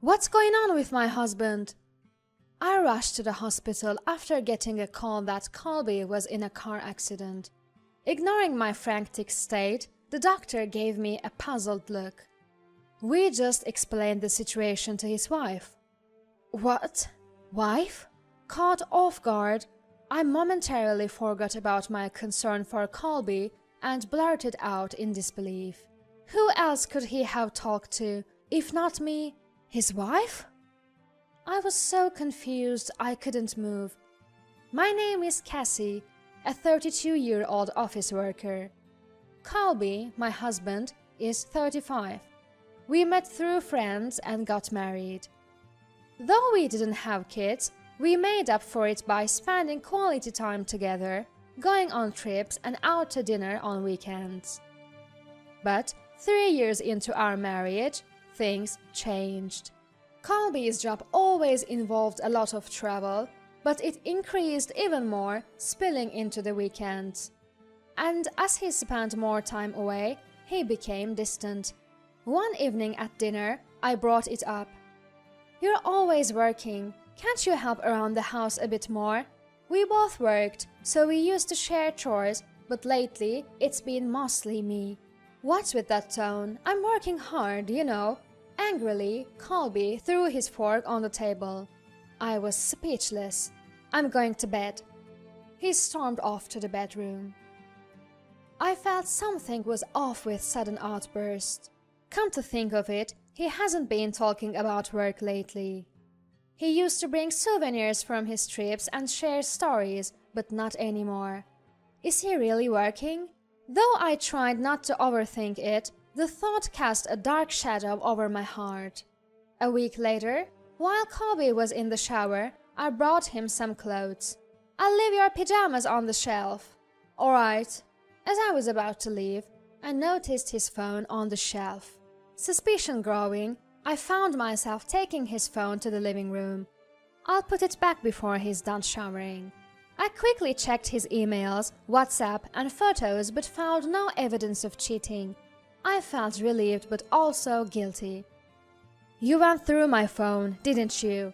What's going on with my husband? I rushed to the hospital after getting a call that Colby was in a car accident. Ignoring my frantic state, the doctor gave me a puzzled look. We just explained the situation to his wife. What? Wife? Caught off guard, I momentarily forgot about my concern for Colby and blurted out in disbelief. Who else could he have talked to, if not me? His wife? I was so confused I couldn't move. My name is Cassie, a 32-year-old office worker. Colby, my husband, is 35. We met through friends and got married. Though we didn't have kids, we made up for it by spending quality time together, going on trips and out to dinner on weekends. But 3 years into our marriage, things changed. Colby's job always involved a lot of travel, but it increased even more, spilling into the weekends. And as he spent more time away, he became distant. One evening at dinner, I brought it up. You're always working. Can't you help around the house a bit more? We both worked, so we used to share chores, but lately it's been mostly me. What's with that tone? I'm working hard, you know. Angrily, Colby threw his fork on the table. I was speechless. I'm going to bed. He stormed off to the bedroom. I felt something was off with sudden outburst. Come to think of it, he hasn't been talking about work lately. He used to bring souvenirs from his trips and share stories, but not anymore. Is he really working? Though I tried not to overthink it, the thought cast a dark shadow over my heart. A week later, while Colby was in the shower, I brought him some clothes. I'll leave your pajamas on the shelf. All right. As I was about to leave, I noticed his phone on the shelf. Suspicion growing, I found myself taking his phone to the living room. I'll put it back before he's done showering. I quickly checked his emails, WhatsApp, and photos but found no evidence of cheating. I felt relieved but also guilty. You went through my phone, didn't you?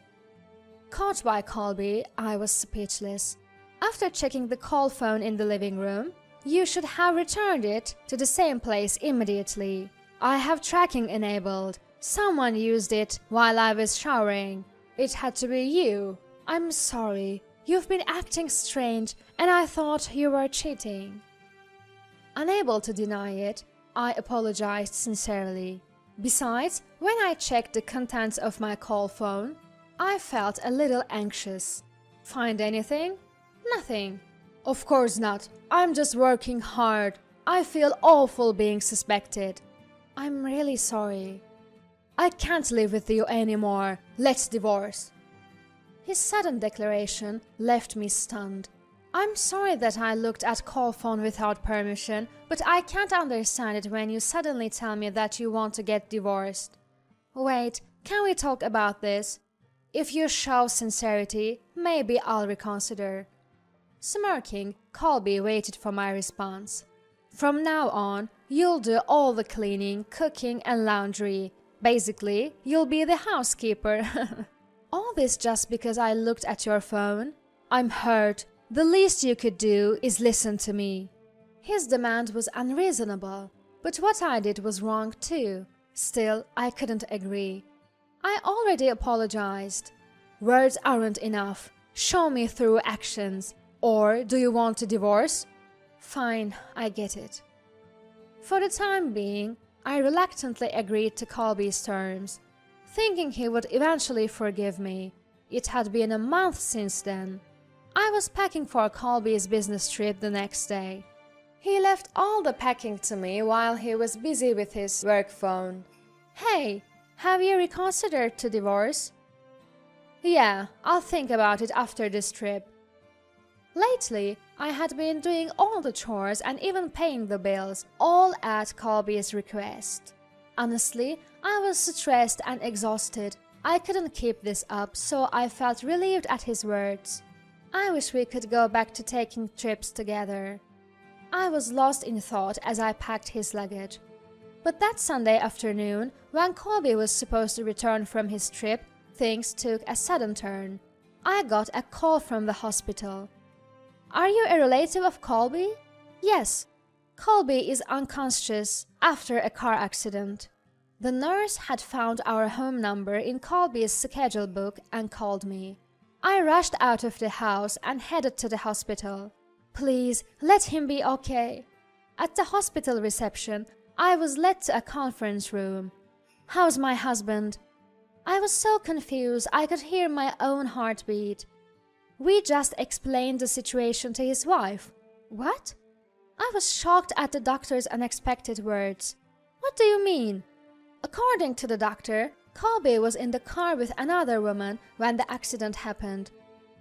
Caught by Colby, I was speechless. After checking the call phone in the living room, you should have returned it to the same place immediately. I have tracking enabled. Someone used it while I was showering. It had to be you. I'm sorry. You've been acting strange and I thought you were cheating. Unable to deny it, I apologized sincerely. Besides, when I checked the contents of my call phone, I felt a little anxious. Find anything? Nothing. Of course not. I'm just working hard. I feel awful being suspected. I'm really sorry. I can't live with you anymore. Let's divorce. His sudden declaration left me stunned. I'm sorry that I looked at call phone without permission, but I can't understand it when you suddenly tell me that you want to get divorced. Wait, can we talk about this? If you show sincerity, maybe I'll reconsider. Smirking, Colby waited for my response. From now on, you'll do all the cleaning, cooking, and laundry. Basically, you'll be the housekeeper. All this just because I looked at your phone? I'm hurt. The least you could do is listen to me. His demand was unreasonable, but what I did was wrong too. Still, I couldn't agree. I already apologized. Words aren't enough. Show me through actions. Or do you want to divorce? Fine, I get it. For the time being, I reluctantly agreed to Colby's terms, thinking he would eventually forgive me. It had been a month since then. I was packing for Colby's business trip the next day. He left all the packing to me while he was busy with his work phone. Hey, have you reconsidered to divorce? Yeah, I'll think about it after this trip. Lately, I had been doing all the chores and even paying the bills, all at Colby's request. Honestly, I was stressed and exhausted. I couldn't keep this up, so I felt relieved at his words. I wish we could go back to taking trips together. I was lost in thought as I packed his luggage. But that Sunday afternoon, when Colby was supposed to return from his trip, things took a sudden turn. I got a call from the hospital. "Are you a relative of Colby?" "Yes. Colby is unconscious after a car accident." The nurse had found our home number in Colby's schedule book and called me. I rushed out of the house and headed to the hospital. "Please, let him be okay." At the hospital reception, I was led to a conference room. "How's my husband?" I was so confused I could hear my own heartbeat. "We just explained the situation to his wife." "What?" I was shocked at the doctor's unexpected words. "What do you mean?" According to the doctor, Colby was in the car with another woman when the accident happened.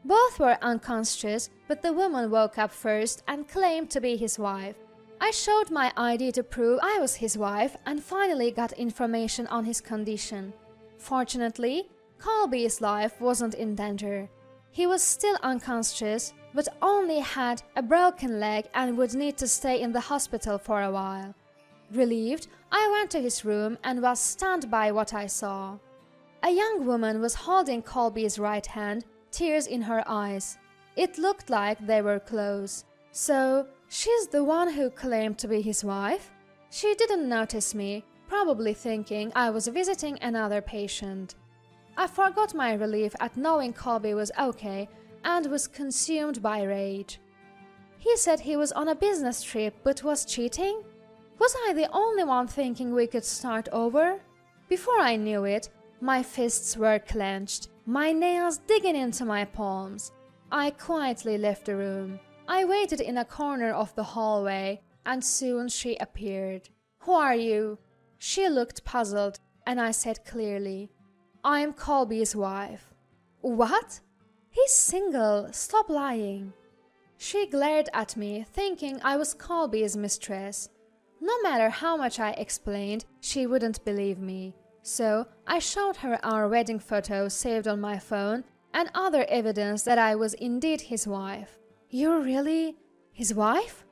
Both were unconscious, but the woman woke up first and claimed to be his wife. I showed my ID to prove I was his wife and finally got information on his condition. Fortunately, Colby's life wasn't in danger. He was still unconscious, but only had a broken leg and would need to stay in the hospital for a while. Relieved, I went to his room and was stunned by what I saw. A young woman was holding Colby's right hand, tears in her eyes. It looked like they were close. So, she's the one who claimed to be his wife? She didn't notice me, probably thinking I was visiting another patient. I forgot my relief at knowing Colby was okay and was consumed by rage. He said he was on a business trip but was cheating? Was I the only one thinking we could start over? Before I knew it, my fists were clenched, my nails digging into my palms. I quietly left the room. I waited in a corner of the hallway, and soon she appeared. "Who are you?" She looked puzzled, and I said clearly, "I'm Colby's wife." "What?" "He's single, stop lying." She glared at me, thinking I was Colby's mistress. No matter how much I explained, she wouldn't believe me. So I showed her our wedding photo saved on my phone and other evidence that I was indeed his wife. "You're really his wife?"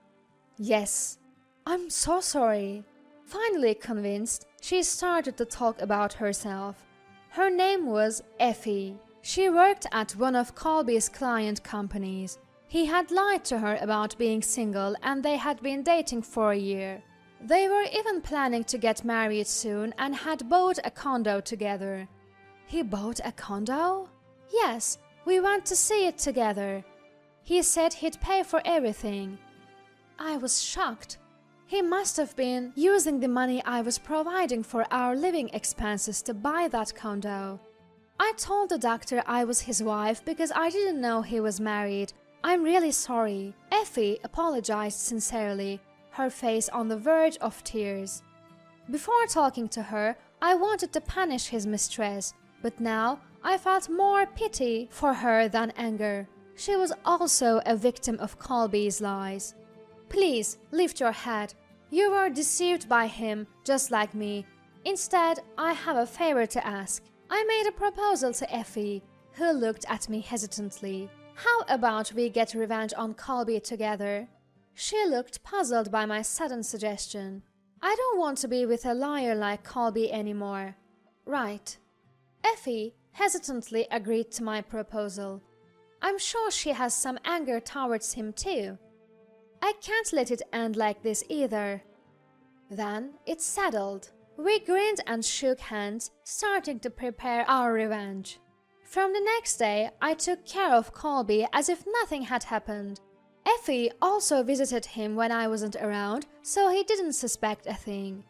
"Yes." "I'm so sorry." Finally convinced, she started to talk about herself. Her name was Effie. She worked at one of Colby's client companies. He had lied to her about being single and they had been dating for a year. They were even planning to get married soon and had bought a condo together. "He bought a condo?" "Yes, we went to see it together. He said he'd pay for everything." I was shocked. He must have been using the money I was providing for our living expenses to buy that condo. I told the doctor I was his wife because I didn't know he was married. "I'm really sorry." Effie apologized sincerely, her face on the verge of tears. Before talking to her, I wanted to punish his mistress, but now I felt more pity for her than anger. She was also a victim of Colby's lies. "Please, lift your head. You were deceived by him, just like me. Instead, I have a favor to ask." I made a proposal to Effie, who looked at me hesitantly. "How about we get revenge on Colby together?" She looked puzzled by my sudden suggestion. "I don't want to be with a liar like Colby anymore." "Right." Effie hesitantly agreed to my proposal. I'm sure she has some anger towards him too. I can't let it end like this either. Then it's settled. We grinned and shook hands, starting to prepare our revenge. From the next day, I took care of Colby as if nothing had happened. Effie also visited him when I wasn't around, so he didn't suspect a thing.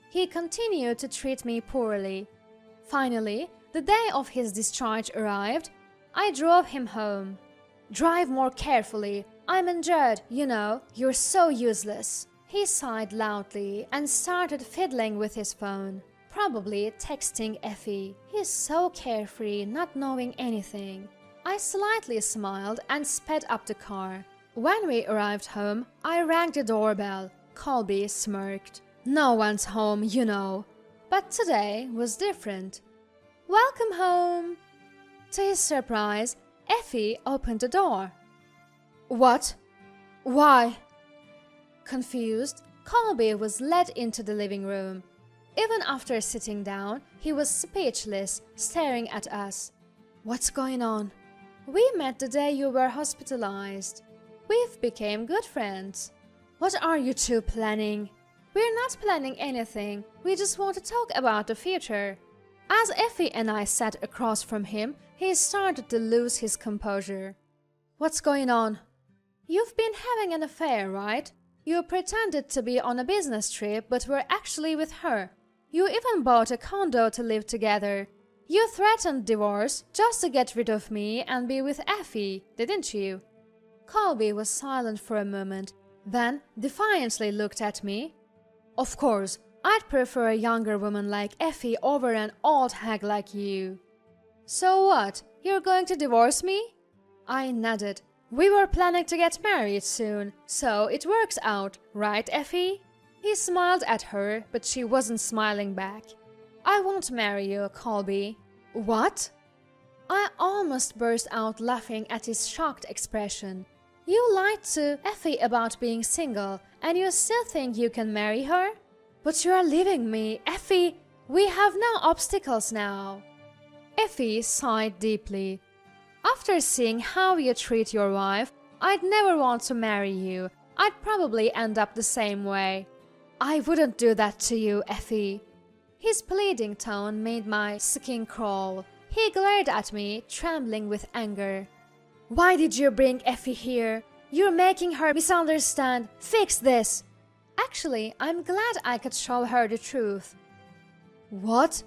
He continued to treat me poorly. Finally, the day of his discharge arrived. I drove him home. "Drive more carefully. I'm injured, you know. You're so useless." He sighed loudly and started fiddling with his phone, probably texting Effie. He's so carefree, not knowing anything. I slightly smiled and sped up the car. When we arrived home, I rang the doorbell. Colby smirked. "No one's home, you know." But today was different. "Welcome home." To his surprise, Effie opened the door. "What? Why?" Confused, Colby was led into the living room. Even after sitting down, he was speechless, staring at us. What's going on? We met the day you were hospitalized. We've become good friends. What are you two planning? We're not planning anything. We just want to talk about the future. As Effie and I sat across from him, he started to lose his composure. What's going on? You've been having an affair, right? You pretended to be on a business trip but were actually with her. You even bought a condo to live together. You threatened divorce just to get rid of me and be with Effie, didn't you? Colby was silent for a moment, then defiantly looked at me. Of course, I'd prefer a younger woman like Effie over an old hag like you. So what? You're going to divorce me? I nodded. We were planning to get married soon, so it works out, right, Effie? He smiled at her, but she wasn't smiling back. I won't marry you, Colby. What? I almost burst out laughing at his shocked expression. You lied to Effie about being single, and you still think you can marry her? But you are leaving me, Effie. We have no obstacles now. Effie sighed deeply. After seeing how you treat your wife, I'd never want to marry you. I'd probably end up the same way. I wouldn't do that to you, Effie. His pleading tone made my skin crawl. He glared at me, trembling with anger. Why did you bring Effie here? You're making her misunderstand. Fix this. Actually, I'm glad I could show her the truth. What?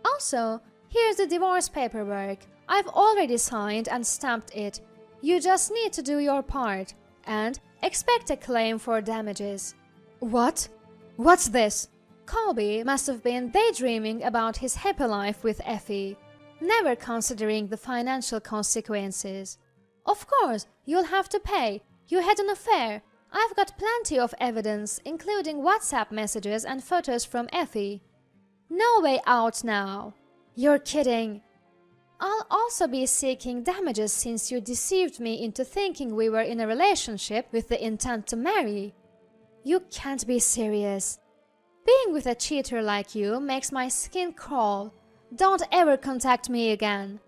Also, here's the divorce paperwork. I've already signed and stamped it. You just need to do your part and expect a claim for damages. What? What's this? Colby must have been daydreaming about his happy life with Effie, never considering the financial consequences. Of course, you'll have to pay. You had an affair. I've got plenty of evidence, including WhatsApp messages and photos from Effie. No way out now. You're kidding. I'll also be seeking damages since you deceived me into thinking we were in a relationship with the intent to marry. You can't be serious. Being with a cheater like you makes my skin crawl. Don't ever contact me again.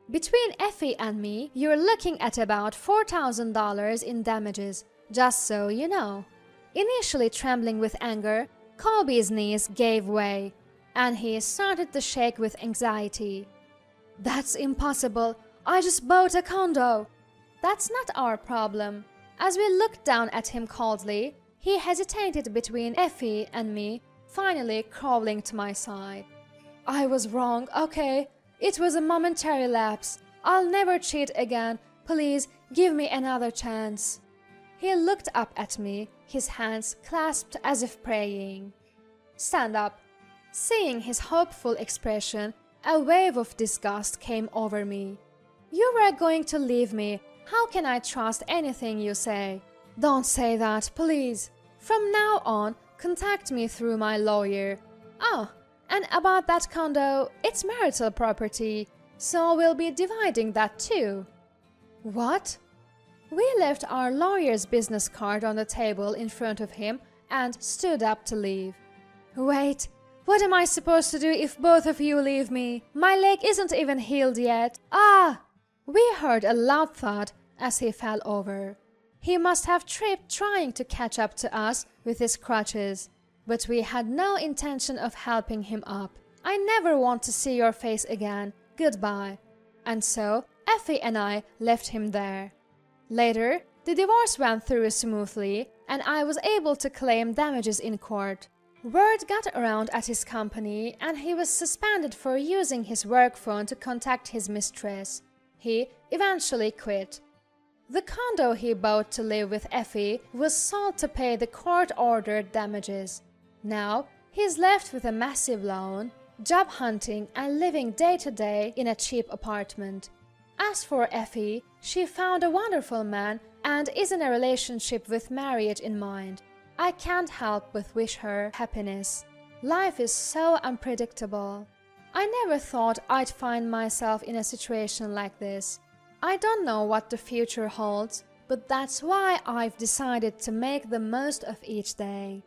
Between Effie and me, you're looking at about $4,000 in damages, just so you know. Initially trembling with anger, Colby's knees gave way, and he started to shake with anxiety. That's impossible. I just bought a condo. That's not our problem. As we looked down at him coldly, he hesitated between Effie and me, finally crawling to my side. I was wrong, okay? It was a momentary lapse. I'll never cheat again. Please, give me another chance. He looked up at me, his hands clasped as if praying. Stand up. Seeing his hopeful expression, a wave of disgust came over me. You were going to leave me. How can I trust anything you say? Don't say that, please. From now on, contact me through my lawyer. Oh, and about that condo, it's marital property, so we'll be dividing that too. What? We left our lawyer's business card on the table in front of him and stood up to leave. Wait, what am I supposed to do if both of you leave me? My leg isn't even healed yet. Ah! We heard a loud thud as he fell over. He must have tripped trying to catch up to us with his crutches, but we had no intention of helping him up. I never want to see your face again. Goodbye. And so, Effie and I left him there. Later, the divorce went through smoothly, and I was able to claim damages in court. Word got around at his company, and he was suspended for using his work phone to contact his mistress. He eventually quit. The condo he bought to live with Effie was sold to pay the court-ordered damages. Now, he's left with a massive loan, job hunting and living day-to-day in a cheap apartment. As for Effie, she found a wonderful man and is in a relationship with marriage in mind. I can't help but wish her happiness. Life is so unpredictable. I never thought I'd find myself in a situation like this. I don't know what the future holds, but that's why I've decided to make the most of each day.